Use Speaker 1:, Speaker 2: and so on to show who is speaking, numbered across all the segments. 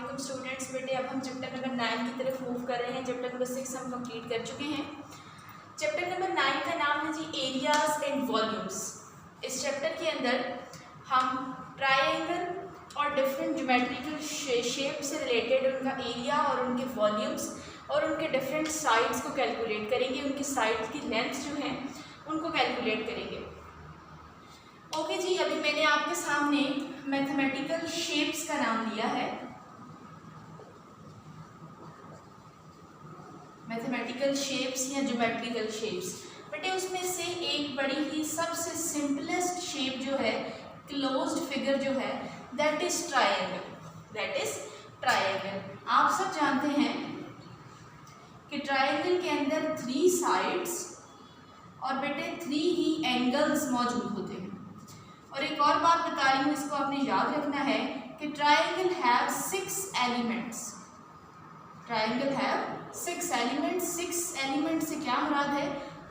Speaker 1: वालेकुम स्टूडेंट्स। बेटे अब हम चैप्टर नंबर 9 की तरफ मूव कर रहे हैं। चैप्टर नंबर 6 हम कंप्लीट कर चुके हैं। चैप्टर नंबर 9 का नाम है जी एरियाज एंड वॉल्यूम्स। इस चैप्टर के अंदर हम ट्रायंगल और डिफरेंट ज्योमेट्रिकल शेप से रिलेटेड उनका एरिया और उनके वॉल्यूम्स और उनके डिफरेंट साइड्स को कैलकुलेट करेंगे। उनकी साइड्स की लेंथ जो हैं उनको कैलकुलेट करेंगे। ओके जी, अभी मैंने आपके सामने मैथमेटिकल शेप्स का नाम लिया है। मैथमेटिकल शेप्स या ज्योमेट्रिकल शेप्स, बेटे उसमें से एक बड़ी ही सबसे सिंपलेस्ट शेप जो है, क्लोज्ड फिगर जो है, that is triangle. That is triangle. आप सब जानते हैं कि ट्रायंगल के अंदर 3 साइड्स और बेटे 3 ही एंगल्स मौजूद होते हैं। और एक और बात बता रही हूँ, इसको आपने याद रखना है कि triangle have 6 elements. Triangle have 6 elements. 6 element से क्या मुराद है?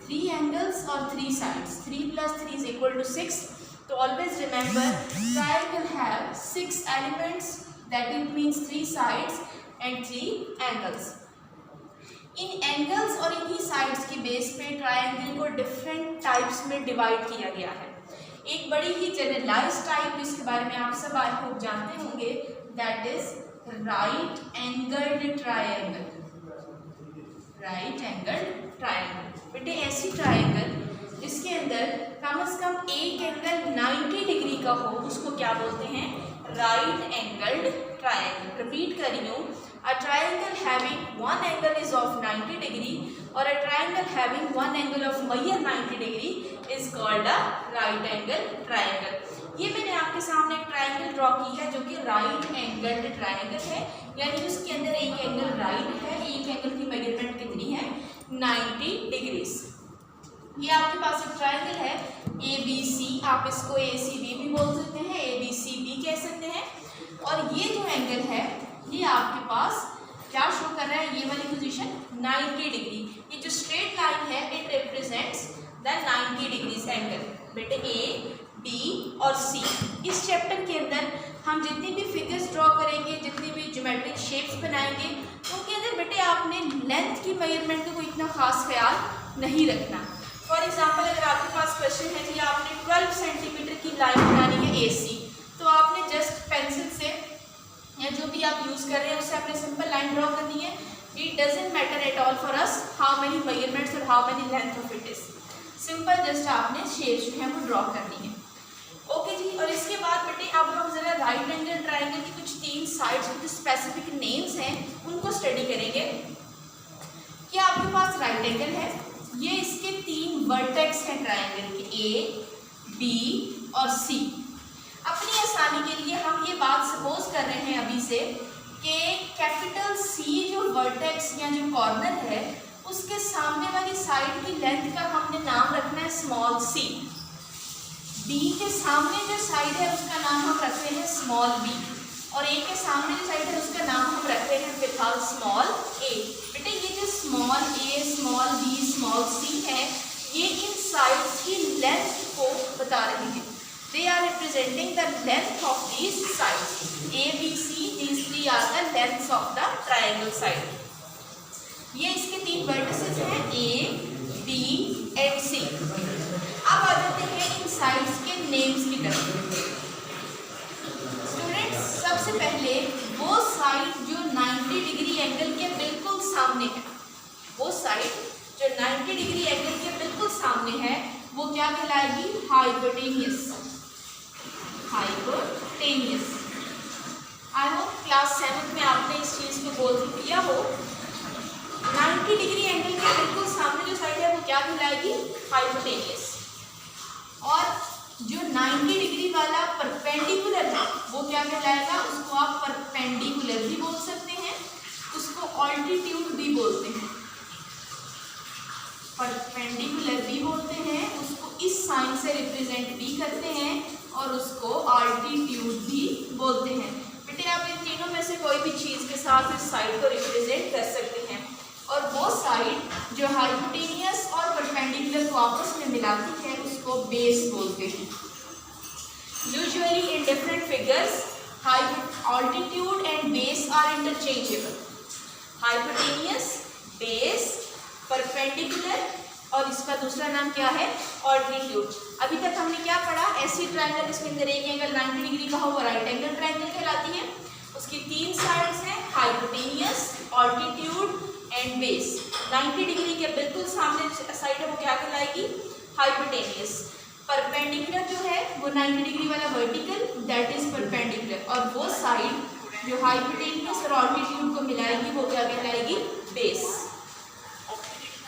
Speaker 1: 3 एंगल्स और 3 साइड्स। 3 + 3 = 6। तो always remember triangle have 6 elements, that it means 3 sides and 3 angles. In angles और इन्हीं साइड्स के बेस पे ट्रायंगल को डिफरेंट टाइप्स में डिवाइड किया गया है। एक बड़ी ही जनरलाइज्ड टाइप, जिसके बारे में आप सब आई होप जानते होंगे, that is right angled triangle. Right angled triangle, बेटे ऐसी ट्रायंगल जिसके अंदर कम से कम एक एंगल 90 डिग्री का हो, उसको क्या बोलते हैं? Right angled triangle. रिपीट कर रही हूँ, a triangle having one angle is of 90 degree or a triangle having one angle of mere 90 degree is called a right angle triangle। ये मैंने आपके सामने एक ट्रायंगल ड्रॉ की है जो कि राइट एंगल्ड ट्रायंगल है, यानी उसके अंदर एक एंगल राइट है, एक एंगल की मेजरमेंट कितनी है? 90 डिग्रीज। ये आपके पास एक ट्रायंगल है ABC, आप इसको ACB भी बोल सकते हैं, ABCB कह सकते हैं। और ये जो एंगल है ये आपके पास क्या शो कर रहा है? ये वाली पोजीशन 90 डिग्री। ये जो स्ट्रेट लाइन है it represents the 90 degrees angle. बेटे A, B और C, इस चैप्टर के अंदर हम जितनी भी फिगर्स ड्रॉ करेंगे, जितनी भी ज्योमेट्रिक शेप्स बनाएंगे, उनके अंदर बेटे आपने लेंथ की मेजरमेंट का कोई इतना खास ख्याल नहीं रखना। फॉर एग्जाम्पल, अगर आपके पास क्वेश्चन है कि आपने 12 सेंटीमीटर की लाइन बनानी है AC, तो आपने जस्ट पेंसिल से या जो भी आप यूज़ कर रहे हैं उससे आपने सिंपल लाइन ड्रॉ करनी है। It doesn't matter at all for us how many measurements और how many length of it is. Simple just आपने शेप जो है वो ड्रॉ करनी है। ओके जी, और इसके बाद बेटे अब हम जरा राइट एंगल ट्रायंगल की कुछ 3 साइड्स विद स्पेसिफिक नेम्स हैं उनको स्टडी करेंगे। क्या आपके पास राइट एंगल है? ये इसके 3 वर्टेक्स हैं ट्रायंगल के, A, B और C। अपनी आसानी के लिए हम ये बात सपोज कर रहे हैं अभी से कि कैपिटल C जो वर्टेक्स या जो कॉर्नर है उसके सामने वाली साइड की लेंथ का हमने नाम रखना है स्मॉल c। B के सामने जो साइड है उसका नाम हम रखते हैं स्मॉल b और A के सामने जो साइड है उसका नाम हम रखते हैं फिलहाल स्मॉल a। बेटे ये जो small a, small b, small c है, ये इन साइड्स की लेंथ को बता रही है। They are representing the length of these sides. A, B, C, these 3 are the lengths of the triangle side. ये इसके 3 vertices हैं A, B and C। अब आ जाते हैं इन साइड्स के नेम्स की तरफ। स्टूडेंट्स, सबसे पहले वो साइड जो 90 डिग्री एंगल के बिल्कुल सामने है, वो साइड जो 90 डिग्री एंगल के बिल्कुल सामने है वो क्या कहलाएगी? Hypotenuse. Hypotenuse. I hope class 7 में आपने इस चीज़ को बोल किया हो। 90 डिग्री एंगल के बिल्कुल सामने जो साइड है वो क्या कहलाएगी? हाइपोटेनियस। और जो 90 डिग्री वाला परपेंडिकुलर है वो क्या कहलाएगा? उसको आप परपेंडिकुलर भी बोल सकते हैं, उसको ऑल्टीट्यूड भी बोलते हैं। परपेंडिकुलर भी बोलते हैं, उसको इस साइन से रिप्रेजेंट भी करते हैं और उसको आल्टीट्यूड भी बोलते हैं। बेटे आप इन तीनों में से कोई भी चीज़ के साथ इस साइड को रिप्रेजेंट कर सकते हैं। और वो साइड जो हाइपोटेनियस और परपेंडिकुलर को आपस में मिलाती है उसको बेस बोलते हैं। Usually in different figures altitude and base are interchangeable, hypotenuse, base, perpendicular, और इसका दूसरा नाम क्या है, ऑल्टीट्यूड। अभी तक हमने क्या पढ़ा, ऐसी ट्रायंगल जिसके अंदर एक एंगल 90 डिग्री का हो वो राइट एंगल ट्रायंगल कहलाती है। उसकी 3 साइड्स हैं, hypotenuse, altitude and base. 90 degree के बिल्कुल सामने साइड है वो क्या कहलाएगी, हाइपोटेनियस। परपेंडिकुलर जो है वो 90 डिग्री वाला वर्टिकल, दैट इज परपेंडिकुलर, और वो साइड जो हाइपोटेनियस और ऑल्टीट्यूड को मिलाएगी वो क्या कहलाएगी, बेस।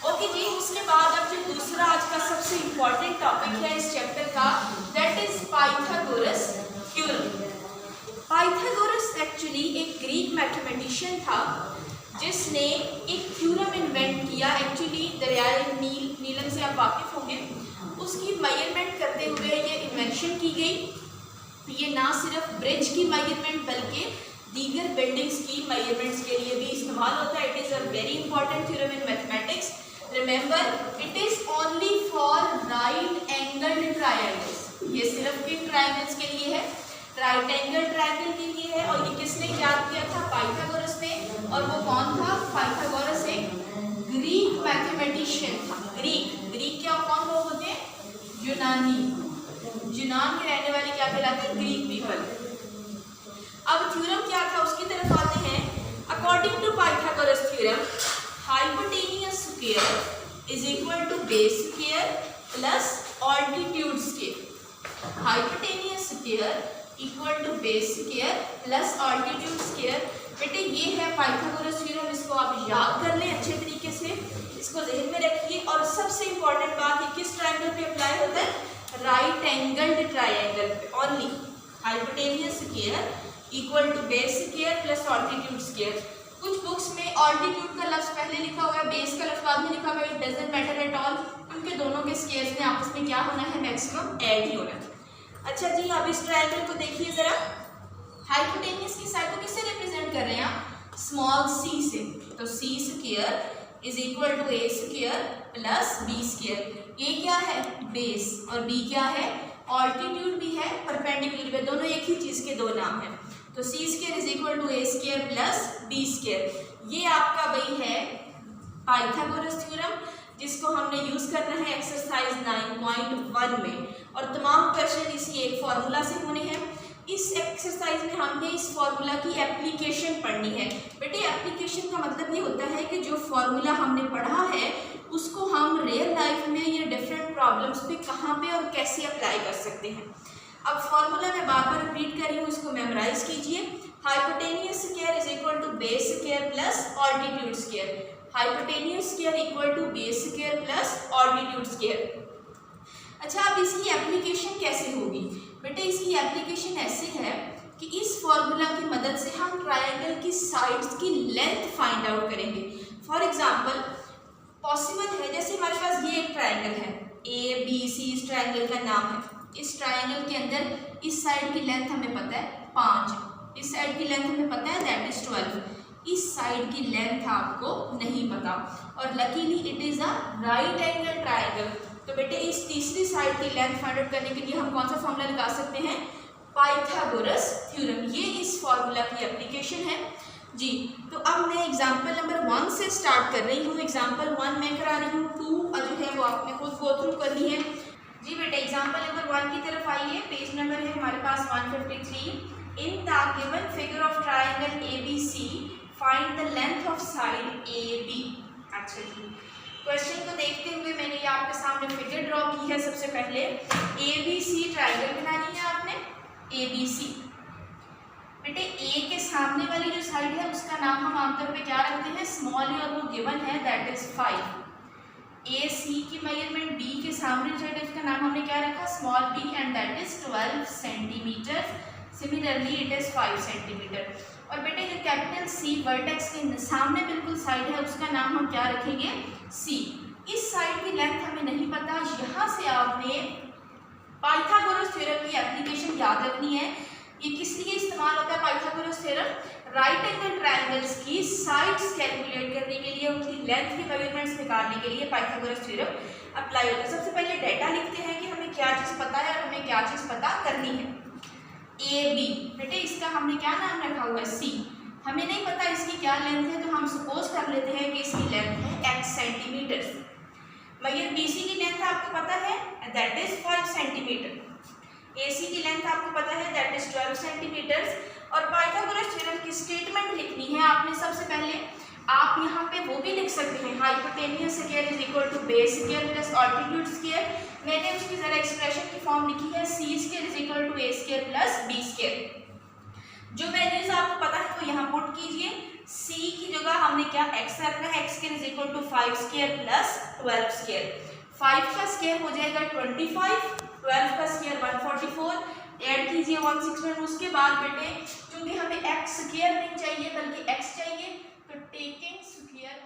Speaker 1: ओके जी, उसके बाद अब जो दूसरा आज का सबसे इम्पोर्टेंट टॉपिक है इस चैप्टर का, that is Pythagoras theorem. Pythagoras actually एक ग्रीक मैथमेटिशियन था जिसने एक थ्योरम इन्वेंट किया। एक्चुअली दरियाए नीलम से आप वाकिफ होंगे, उसकी मेजरमेंट करते हुए ये इन्वेंशन की गई। ये ना सिर्फ ब्रिज की मेजरमेंट बल्कि दीगर बिल्डिंग्स की मेजरमेंट्स के लिए भी इस्तेमाल होता है। It is a very important theorem in mathematics. Remember, it is only for right angled triangles. ये सिर्फ किन ट्रायंगल्स के लिए है, राइट एंगल ट्रायंगल के लिए है। और ये किसने याद किया था, पाइथागोरस ने। और वो कौन था, पाइथागोरस एक ग्रीक मैथमेटिशियन था। ग्रीक क्या कौन लोग होते हैं, यूनानी, यूनान के रहने वाले क्या कहलाते हैं, ग्रीक पीपल। अब थ्योरम क्या था उसकी तरफ आते हैं। According to Pythagoras theorem, hypotenuse square is equal to base square plus altitude square. Hypotenuse square equal to base square plus altitude square. बेटे ये है पाइथागोरस थ्योरम, इसको आप याद कर लें अच्छे तरीके से, इसको ज़हन में रखिए। और सबसे इंपॉर्टेंट बात है किस ट्रायंगल पे अप्लाई होता है, राइट एंगल्ड ट्रायंगल पे only. Hypotenuse square equal to base square plus altitude square. कुछ बुक्स में ऑल्टीट्यूड का लफ्ज़ पहले लिखा हुआ है, बेस का लफ्ज़ बाद में लिखा हुआ है, it doesn't matter at all. उनके दोनों के स्क्वायर्स में आपस में क्या होना है, मैक्सिमम ऐड ही होना है। अच्छा जी, अब इस ट्रायंगल को देखिए ज़रा। हाइपोटेनियस की साइड को किससे रिप्रेजेंट कर रहे हैं आप, स्मॉल सी से। तो C square is equal to A square plus B square. A क्या है, बेस, और बी क्या है, ऑल्टीट्यूड भी है, परपेंडिकुलर भी, दोनों एक ही चीज़ के दो नाम हैं। तो C square is equal to A square plus B square. ये आपका वही है पाइथागोरस थ्योरम जिसको हमने यूज़ करना है एक्सरसाइज 9.1 में। और तमाम क्वेश्चन इसी एक फार्मूला से होने हैं। इस एक्सरसाइज में हमने इस फार्मूला की एप्लीकेशन पढ़नी है। बेटे एप्लीकेशन का मतलब ये होता है कि जो फार्मूला हमने पढ़ा है उसको हम रियल लाइफ में या डिफरेंट प्रॉब्लम्स पे कहाँ पे और कैसे अप्लाई कर सकते हैं। अब फार्मूला मैं बार बार रिपीट कर रही हूँ, इसको मेमोराइज कीजिए। Hypotenuse square is equal to base square plus altitude square. Hypotenuse square equal to base square plus altitude square. अच्छा, अब इसकी एप्लीकेशन कैसे होगी, बेटे इसकी एप्लीकेशन ऐसे है कि इस फॉर्मूला की मदद से हम ट्रायंगल की साइड्स की लेंथ फाइंड आउट करेंगे। फॉर एग्जांपल पॉसिबल है, जैसे हमारे पास ये एक ट्रायंगल है ए बी सी, इस ट्रायंगल का नाम है। इस ट्रायंगल के अंदर इस साइड की लेंथ हमें पता है 5, इस साइड की लेंथ हमें पता है दैट इज 12। इस साइड की लेंथ आपको नहीं पता, और luckily it is a right angle triangle. तो बेटे इस तीसरी साइड की लेंथ फाइंड आउट करने के लिए हम कौन सा फॉर्मूला लगा सकते हैं, पाइथागोरस थ्योरम। ये इस फॉर्मूला की एप्लीकेशन है जी। तो अब मैं एग्जांपल नंबर 1 से स्टार्ट कर रही हूँ। एग्जांपल 1 मैं करा रही हूँ, 2 जो है वो आपने खुद गो थ्रू करनी है जी। बेटे एग्जांपल नंबर 1 की तरफ आइए, पेज नंबर है हमारे पास 153। In the given figure of triangle ABC find the length of side AB। अच्छा जी, क्वेश्चन को देखते हुए मैंने ये आपके सामने फिगर ड्रॉ की है। सबसे पहले ABC ट्रायंगल बनानी है आपने, ABC। बेटे ए के सामने वाली जो साइड है उसका नाम हम आमतौर पे क्या रखते हैं, स्मॉल ए, और वो गिवन है दैट इज 5। AC की मेजरमेंट B के सामने जो साइड है उसका नाम हमने क्या रखा, small b, and that is 12 centimetre. Similarly it is 5 centimetre. और बेटे जो कैपिटल C वर्टेक्स के सामने बिल्कुल साइड है उसका नाम हम क्या रखेंगे, C। इस साइड की लेंथ हमें नहीं पता, यहाँ से आपने पाइथागोरस थ्योरम की एप्लीकेशन याद रखनी है। ये किस लिए इस्तेमाल होता है Pythagoras theorem, right angle triangles की साइड्स कैलकुलेट करने के लिए, उनकी लेंथ के मेजरमेंट्स निकालने के लिए पाइथागोरस थ्योरम अप्लाई होता है। सबसे पहले डाटा लिखते हैं कि हमें क्या चीज़ पता है और हमें क्या चीज़ पता करनी है। AB बेटे इसका हमने क्या नाम रखा हुआ है, C। हमें नहीं पता इसकी क्या लेंथ है, तो हम सपोज कर लेते हैं कि इसकी लेंथ है x सेंटीमीटर। मगर BC की लेंथ आपको पता है दैट इज 5 सेंटीमीटर, AC की लेंथ आपको पता है दैट इज 12 सेंटीमीटर। और पाइथागोरस थ्योरम की स्टेटमेंट लिखनी है आपने सबसे पहले। आप यहाँ पे वो भी लिख सकते हैं hypotenuse square is equal to base square plus altitude square. मैंने उसकी जरा एक्सप्रेशन की फॉर्म लिखी है C square is equal to A square plus B square. जो वैल्यूज आपको पता है वो यहाँ पुट कीजिए। c की जगह हमने क्या x रखना है, x square is equal to 5 square plus 12 square. 5 का स्क्वायर हो जाएगा 25, 12 का स्क्वायर 144, ऐड कीजिए 161। उसके बाद बेटे क्योंकि हमें x स्क्वायर नहीं चाहिए बल्कि x चाहिए, तो टेकिंग स्क्वायर